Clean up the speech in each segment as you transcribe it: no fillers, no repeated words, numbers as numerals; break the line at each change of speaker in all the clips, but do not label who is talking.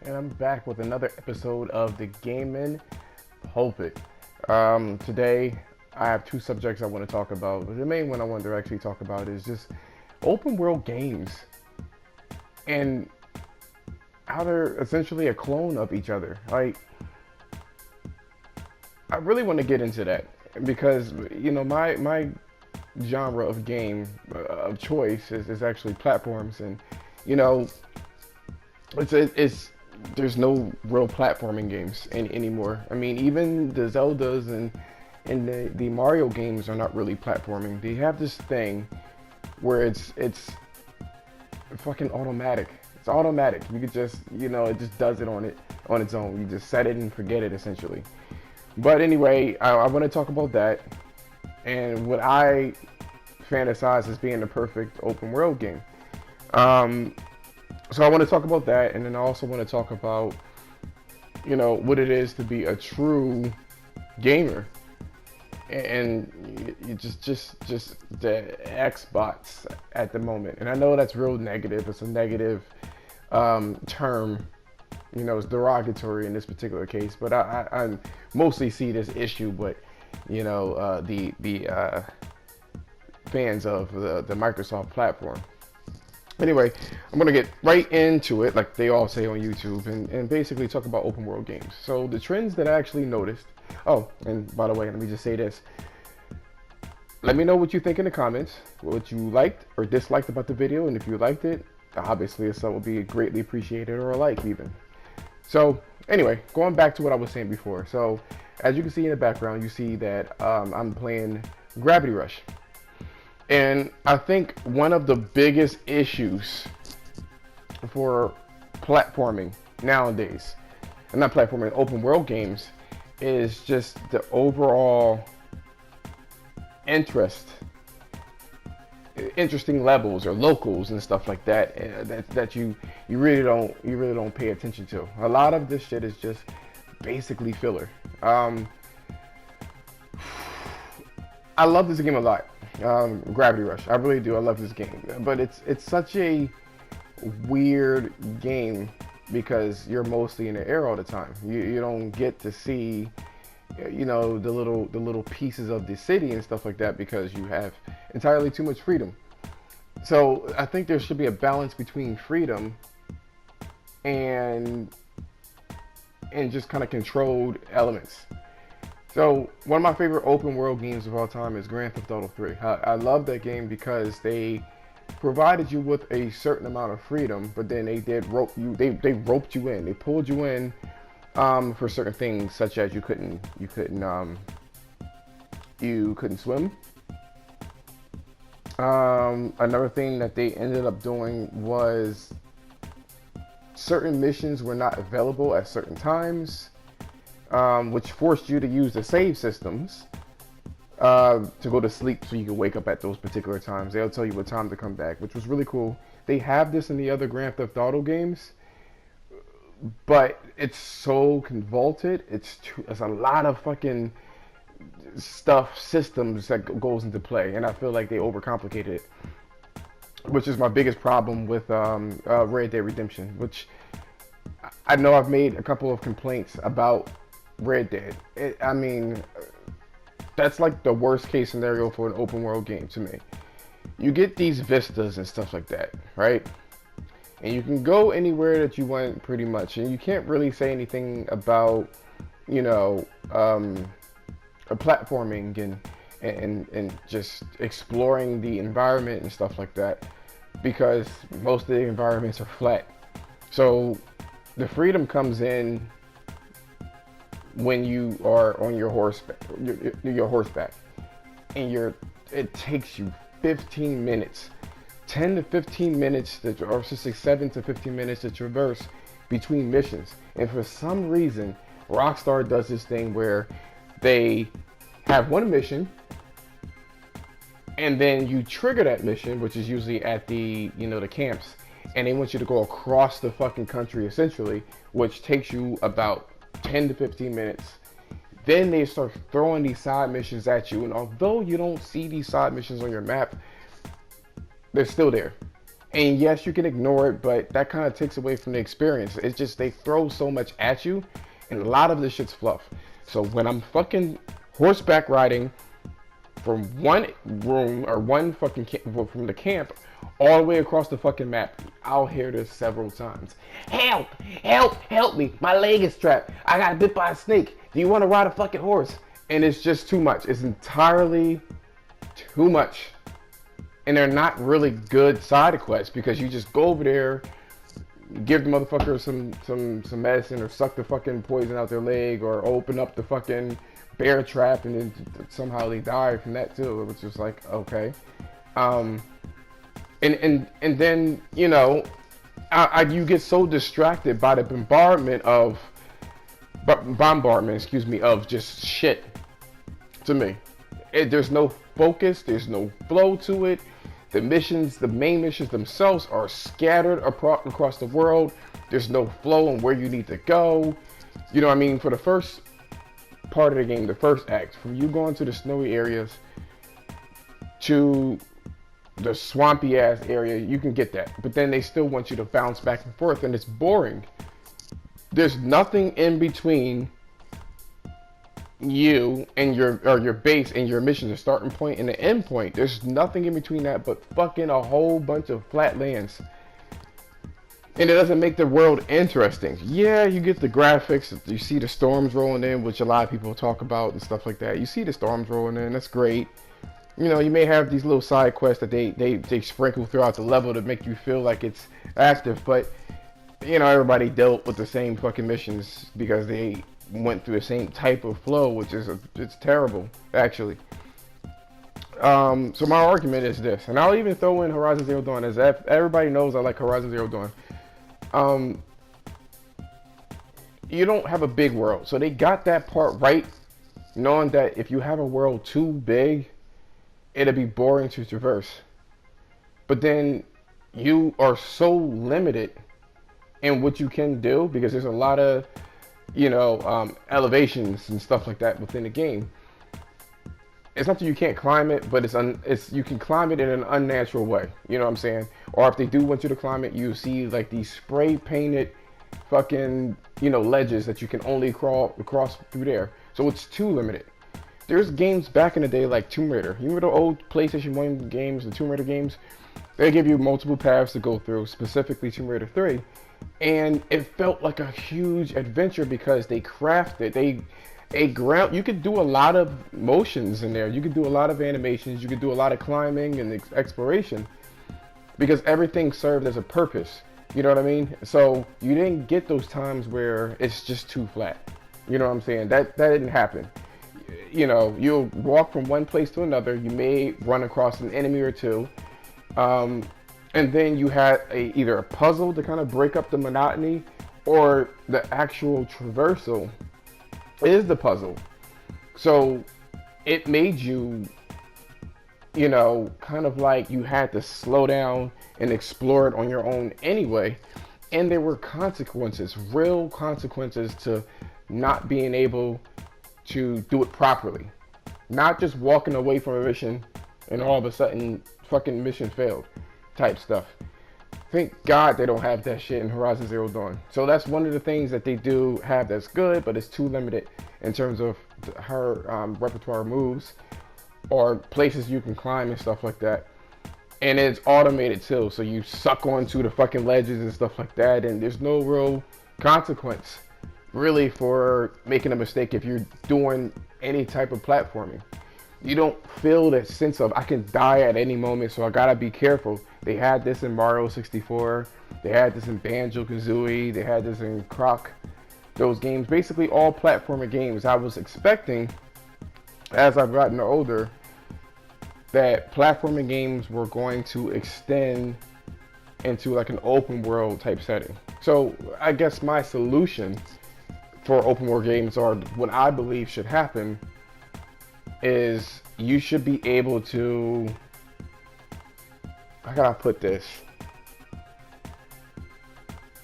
and I'm back with another episode of the Gaming Pulpit. Today, I have two subjects I want to talk about. The main one I wanted to actually talk about is just open world games and how they're essentially a clone of each other. Like, I really want to get into that because, you know, my genre of game of choice is actually platforms, and you know, it's there's no real platforming games anymore. I mean, even the Zeldas and the Mario games are not really platforming. They have this thing where it's fucking automatic. It's automatic. You could just, you know, it just does it on its own. You just set it and forget it essentially. But anyway, I want to talk about that and what I fantasize as being the perfect open world game. So I want to talk about that, and then I also want to talk about, you know, what it is to be a true gamer, and just the Xbox at the moment. And I know that's real negative. It's a negative term. You know, it's derogatory in this particular case, but I mostly see this issue, but you know, the fans of the Microsoft platform. Anyway, I'm gonna get right into it, like they all say on YouTube, and basically talk about open world games. So the trends that I actually noticed. Oh, and by the way, let me just say this. Let me know what you think in the comments, what you liked or disliked about the video, and if you liked it, obviously a sub will be greatly appreciated, or a like even. So anyway, going back to what I was saying before. So as you can see in the background, you see that I'm playing Gravity Rush. And I think one of the biggest issues for platforming nowadays, and not platforming, open world games, is just the overall interesting levels or locals and stuff like that that you really don't pay attention to. A lot of this shit is just basically filler. I love this game a lot. Gravity Rush, I really do. I love this game, but it's such a weird game because you're mostly in the air all the time. You don't get to see, you know, the little pieces of the city and stuff like that because you have entirely too much freedom. So I think there should be a balance between freedom and just kind of controlled elements. So one of my favorite open world games of all time is Grand Theft Auto 3. I love that game because they provided you with a certain amount of freedom, but then they roped you in. They pulled you in for certain things, such as you couldn't swim. Another thing that they ended up doing was certain missions were not available at certain times. Which forced you to use the save systems to go to sleep so you can wake up at those particular times. They'll tell you what time to come back, which was really cool. They have this in the other Grand Theft Auto games, but it's so convoluted. It's a lot of fucking systems that goes into play, and I feel like they overcomplicated it, which is my biggest problem with Red Dead Redemption, which I know I've made a couple of complaints about Red Dead. I mean, that's like the worst case scenario for an open world game to me. You get these vistas and stuff like that, right? And you can go anywhere that you want pretty much, and you can't really say anything about, you know, a platforming and just exploring the environment and stuff like that, because most of the environments are flat. So the freedom comes in when you are on your horseback, and it takes you 15 minutes, 10 to 15 minutes, or just say 7 to 15 minutes to traverse between missions. And for some reason, Rockstar does this thing where they have one mission, and then you trigger that mission, which is usually at the camps, and they want you to go across the fucking country essentially, which takes you about 10 to 15 minutes. Then they start throwing these side missions at you, and although you don't see these side missions on your map, they're still there. And yes, you can ignore it, but that kind of takes away from the experience. It's just they throw so much at you, and a lot of this shit's fluff. So when I'm fucking horseback riding from one room or one fucking from the camp all the way across the fucking map, I'll hear this several times. Help! Help! Help me! My leg is trapped. I got bit by a snake. Do you want to ride a fucking horse? And it's just too much. It's entirely too much. And they're not really good side quests because you just go over there, give the motherfucker some medicine or suck the fucking poison out their leg or open up the fucking bear trap and then somehow they die from that too, which is like, okay. And then, you know, you get so distracted by the bombardment, excuse me, of just shit to me. There's no focus, there's no flow to it. The missions, the main missions themselves are scattered across the world. There's no flow on where you need to go. You know what I mean? For the first part of the game, the first act, from you going to the snowy areas to the swampy ass area, you can get that. But then they still want you to bounce back and forth, and it's boring. There's nothing in between you and your base and your mission, the starting point and the end point. There's nothing in between that but fucking a whole bunch of flat lands. And it doesn't make the world interesting. Yeah, you get the graphics, you see the storms rolling in, which a lot of people talk about and stuff like that. You see the storms rolling in, that's great. You know, you may have these little side quests that they sprinkle throughout the level to make you feel like it's active, but you know, everybody dealt with the same fucking missions because they went through the same type of flow, which is it's terrible, actually. So my argument is this, and I'll even throw in Horizon Zero Dawn, as everybody knows I like Horizon Zero Dawn. You don't have a big world, so they got that part right, knowing that if you have a world too big, it'll be boring to traverse. But then you are so limited in what you can do because there's a lot of, you know, elevations and stuff like that within the game. It's not that you can't climb it, but you can climb it in an unnatural way. You know what I'm saying? Or if they do want you to climb it, you see like these spray painted fucking, you know, ledges that you can only crawl across through there. So it's too limited. There's games back in the day like Tomb Raider. You remember the old PlayStation 1 games, the Tomb Raider games? They give you multiple paths to go through, specifically Tomb Raider 3. And it felt like a huge adventure because they crafted, you could do a lot of motions in there. You could do a lot of animations. You could do a lot of climbing and exploration because everything served as a purpose. You know what I mean? So you didn't get those times where it's just too flat. You know what I'm saying? That didn't happen. You know, you'll walk from one place to another. You may run across an enemy or two. And then you had either a puzzle to kind of break up the monotony, or the actual traversal is the puzzle. So it made you, you know, kind of like you had to slow down and explore it on your own anyway. And there were consequences, real consequences to not being able to do it properly. Not just walking away from a mission and all of a sudden fucking mission failed type stuff. Thank God they don't have that shit in Horizon Zero Dawn. So that's one of the things that they do have that's good, but it's too limited in terms of her repertoire moves or places you can climb and stuff like that. And it's automated too, so you suck onto the fucking ledges and stuff like that, and there's no real consequence really for making a mistake if you're doing any type of platforming. You don't feel that sense of I can die at any moment, so I gotta be careful. They had this in Mario 64, they had this in Banjo-Kazooie, they had this in Croc. Those games, basically all platformer games. I was expecting, as I've gotten older, that platforming games were going to extend into like an open world type setting. So I guess my solution for open world games, or what I believe should happen, is you should be able to, how can I put this?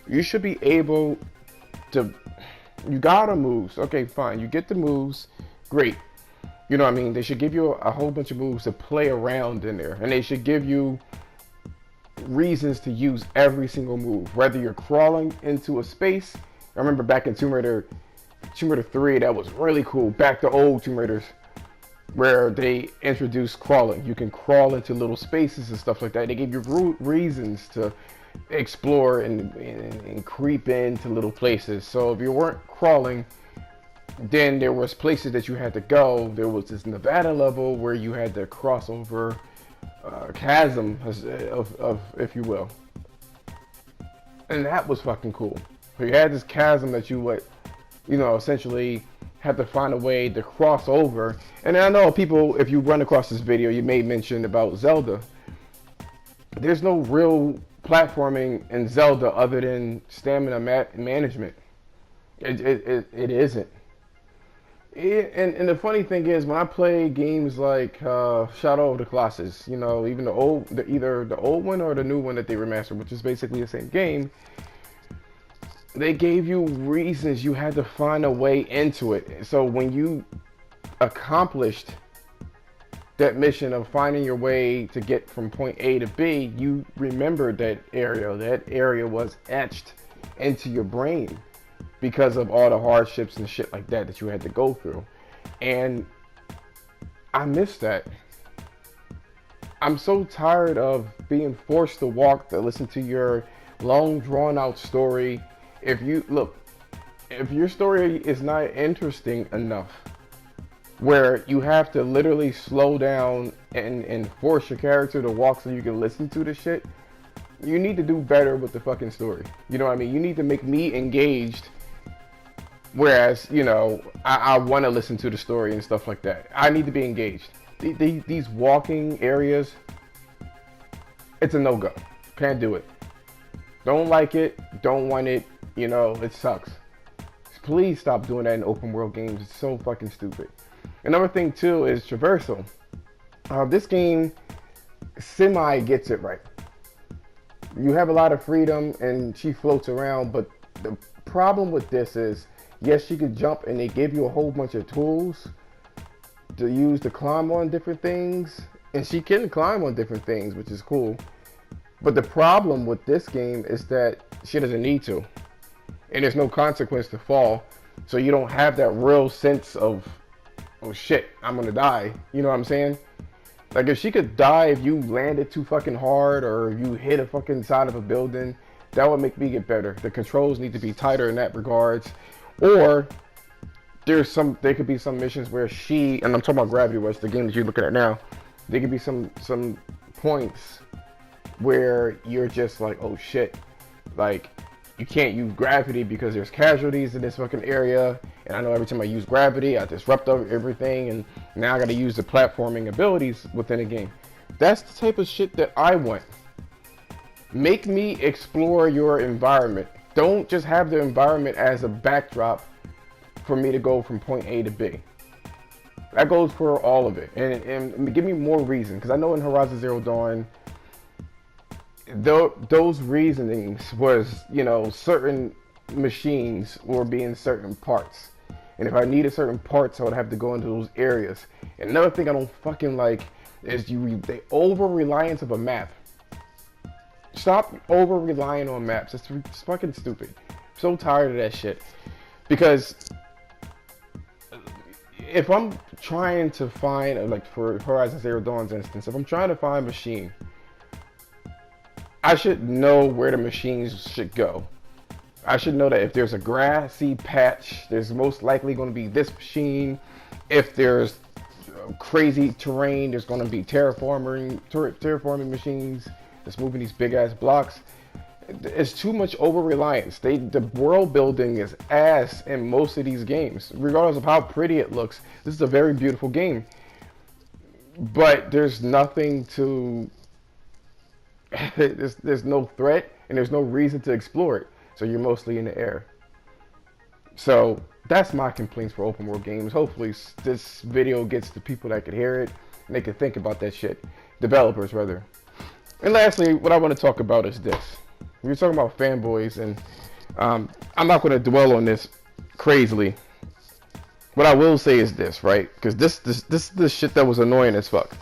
You should be able to, you got the moves. Okay, fine. You get the moves. Great. You know what I mean? They should give you a whole bunch of moves to play around in there. And they should give you reasons to use every single move, whether you're crawling into a space. I remember back in Tomb Raider 3, that was really cool. Back to old Tomb Raiders, where they introduced crawling. You can crawl into little spaces and stuff like that. They gave you reasons to explore and creep into little places. So if you weren't crawling, then there was places that you had to go. There was this Nevada level where you had to cross over chasm of if you will, and that was fucking cool. So you had this chasm that you would, essentially have to find a way to cross over. And I know people, if you run across this video, you may mention about Zelda. There's no real platforming in Zelda other than stamina management. It isn't. And the funny thing is, when I play games like Shadow of the Colossus, even either the old one or the new one that they remastered, which is basically the same game, they gave you reasons. You had to find a way into it. So when you accomplished that mission of finding your way to get from point A to B, you remembered that area. That area was etched into your brain because of all the hardships and shit like that you had to go through. And I miss that. I'm so tired of being forced to listen to your long drawn out story. If your story is not interesting enough, where you have to literally slow down and force your character to walk so you can listen to the shit, you need to do better with the fucking story. You know what I mean? You need to make me engaged. Whereas, I want to listen to the story and stuff like that. I need to be engaged. These walking areas, it's a no-go. Can't do it. Don't like it. Don't want it. It sucks. Please stop doing that in open world games. It's so fucking stupid. Another thing too is traversal. This game semi gets it right. You have a lot of freedom and she floats around, but the problem with this is, yes, she could jump and they give you a whole bunch of tools to use to climb on different things, and she can climb on different things, which is cool. But the problem with this game is that she doesn't need to, and there's no consequence to fall, so you don't have that real sense of, oh shit, I'm gonna die. You know what I'm saying? Like, if she could die if you landed too fucking hard or you hit a fucking side of a building, that would make me get better. The controls need to be tighter in that regards. Or there could be some missions where and I'm talking about Gravity Rush, the game that you're looking at now. There could be some points where you're just like, oh shit, like you can't use gravity because there's casualties in this fucking area, and I know every time I use gravity I disrupt everything, and now I gotta use the platforming abilities within a game. That's the type of shit that I want. Make me explore your environment. Don't just have the environment as a backdrop for me to go from point A to B. That goes for all of it. And give me more reason, because I know in Horizon Zero Dawn, those reasonings was, certain machines were being certain parts. And if I needed certain parts, I would have to go into those areas. And another thing I don't fucking like is the over-reliance of a map. Stop over-relying on maps. It's fucking stupid. I'm so tired of that shit. Because if I'm trying to find, like for Horizon Zero Dawn's instance, if I'm trying to find a machine, I should know where the machines should go. I should know that if there's a grassy patch, there's most likely going to be this machine. If there's crazy terrain, there's going to be terraforming machines that's moving these big ass blocks. It's too much over-reliance. The world building is ass in most of these games. Regardless of how pretty it looks, this is a very beautiful game. But there's nothing to... there's no threat, and there's no reason to explore it. So you're mostly in the air. So that's my complaints for open world games. Hopefully this video gets the people that could hear it, and they can think about that shit. Developers, rather. And lastly, what I want to talk about is this. We're talking about fanboys, and I'm not going to dwell on this crazily. What I will say is this, right? Because this is the shit that was annoying as fuck.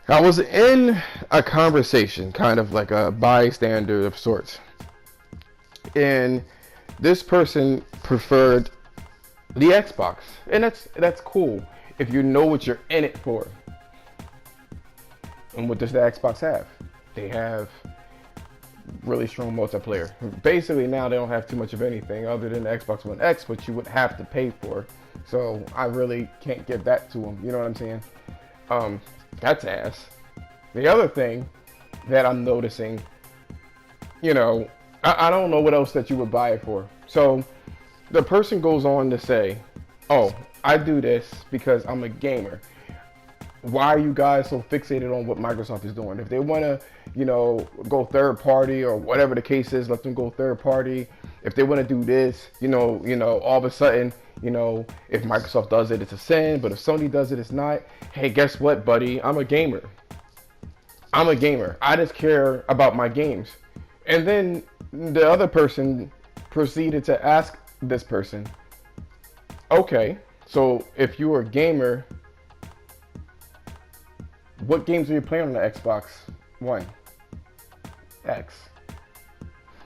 I was in a conversation, kind of like a bystander of sorts, and this person preferred the Xbox, and that's cool if you know what you're in it for. And what does the Xbox have? They have really strong multiplayer. Basically now they don't have too much of anything other than the Xbox One X, which you would have to pay for. So I really can't give that to them. You know what I'm saying? That's ass. The other thing that I'm noticing, you know, I don't know what else that you would buy it for. So the person goes on to say, oh, I do this because I'm a gamer. Why are you guys so fixated on what Microsoft is doing? If they want to, you know, go third party or whatever the case is, let them go third party. If they want to do this, you know, all of a sudden, you know, if Microsoft does it, it's a sin. But if Sony does it, it's not. Hey, guess what, buddy? I'm a gamer. I'm a gamer. I just care about my games. And then the other person proceeded to ask this person, okay, so if you're a gamer, what games are you playing on the Xbox One X?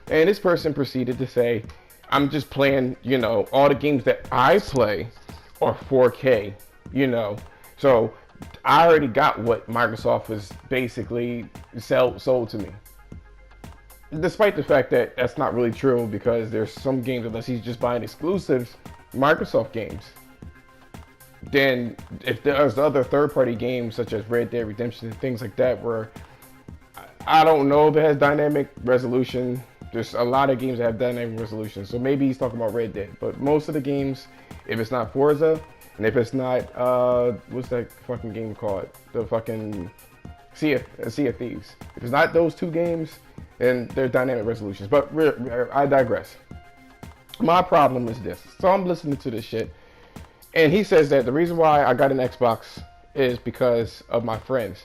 And this person proceeded to say, I'm just playing, you know, all the games that I play are 4K, you know. So I already got what Microsoft was basically sold to me. Despite the fact that that's not really true, because there's some games, unless he's just buying exclusives, Microsoft games. Then if there's other third-party games such as Red Dead Redemption and things like that, where I don't know if it has dynamic resolution. There's a lot of games that have dynamic resolution, so maybe he's talking about Red Dead. But most of the games, if it's not Forza, and if it's not what's that fucking game called? The fucking Sea of Thieves. If it's not those two games, then they're dynamic resolutions. But I digress. My problem is this. So I'm listening to this shit, and he says that the reason why I got an Xbox is because of my friends.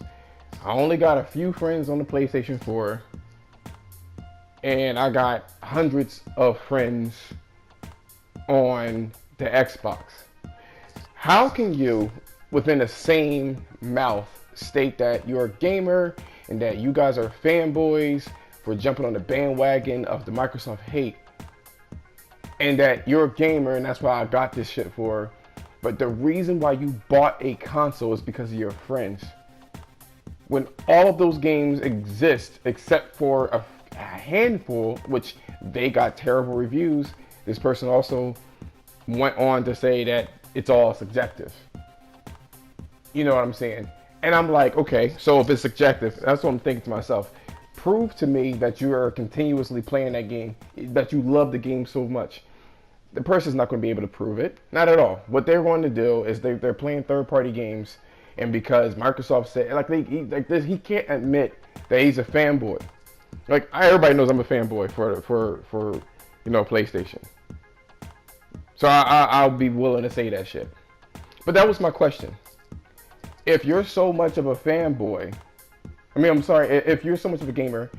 I only got a few friends on the PlayStation 4, and I got hundreds of friends on the Xbox. How can you, within the same mouth, state that you're a gamer and that you guys are fanboys for jumping on the bandwagon of the Microsoft hate, and that you're a gamer and that's why I got this shit for, but the reason why you bought a console is because of your friends? When all of those games exist except for a handful, which they got terrible reviews. This person also went on to say that it's all subjective. You know what I'm saying? And I'm like, okay, so if it's subjective, that's what I'm thinking to myself. Prove to me that you are continuously playing that game, that you love the game so much. The person's not going to be able to prove it. Not at all. What they're going to do is they're playing third-party games, and because Microsoft said, he can't admit that he's a fanboy. Like, everybody knows I'm a fanboy for you know, PlayStation. So I'll be willing to say that shit. But that was my question. If you're so much of a fanboy, if you're so much of a gamer,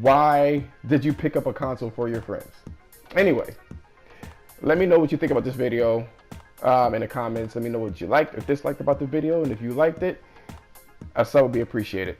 why did you pick up a console for your friends? Anyway, let me know what you think about this video in the comments. Let me know what you liked or disliked about the video. And if you liked it, a sub would be appreciated.